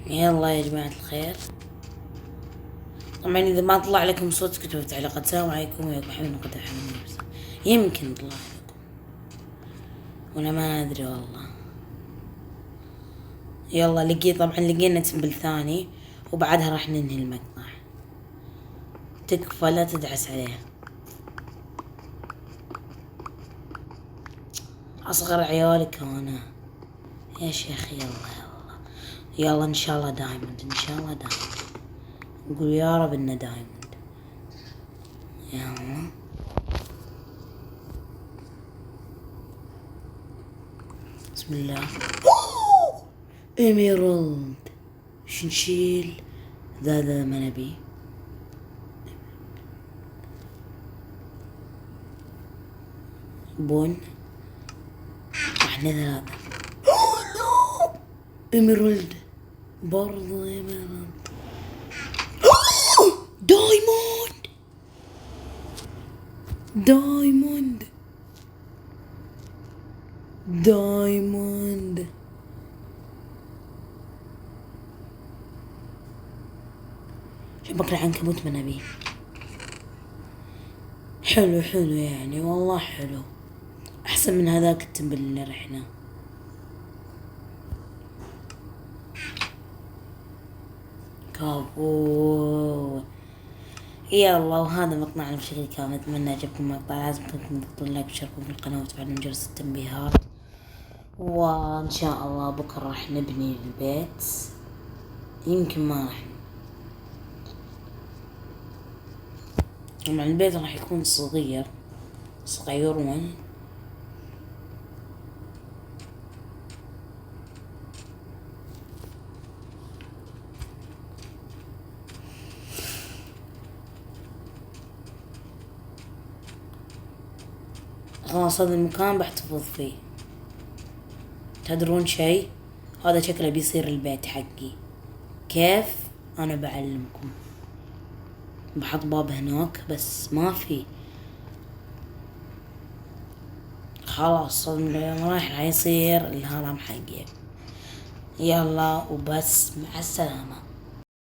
يلا يا جماعة الخير، طبعا إذا ما طلع لكم صوت اكتبوا في التعليقات السلام عليكم وياكم حبيبنا قد حبيبنا نفسه، يمكن طلع لكم ولا ما أدري والله. يلا لقينا تمبل ثاني وبعدها راح ننهي المقطع. تكفى لا تدعس عليه، أصغر عيالك أنا يا شيخ. يلا إن شاء الله دايموند، إن شاء الله دايموند، نقول يا رب إنه دايموند. يلا بسم الله. إيميرالد، وش نشيل؟ ذا ما نبي. بون احنا ثلاثة. إيميرالد برضو إيميرالد. دايموند دايموند دايموند. شبك العنكبوت ما نبي. حلو يعني والله حلو، أحسن من هذاك التمبل اللي رحنا. كابو. يلا وهذا مقطعنا بشكل كامل، أتمنى عجبكم المقطع. لازم تضغطوا لايك وتشاركوا في القناة وتفعلوا جرس التنبيهات. وإن شاء الله بكرة راح نبني البيت، يمكن ما راح. طبعا البيت راح يكون صغيرون. خلاص هذا المكان بحتفظ فيه. تدرون شيء؟ هذا شكله بيصير البيت حقي. كيف؟ أنا بعلمكم. بحط باب هناك بس ما في. خلاص راح يصير الهرم حقي. يلا وبس، مع السلامة.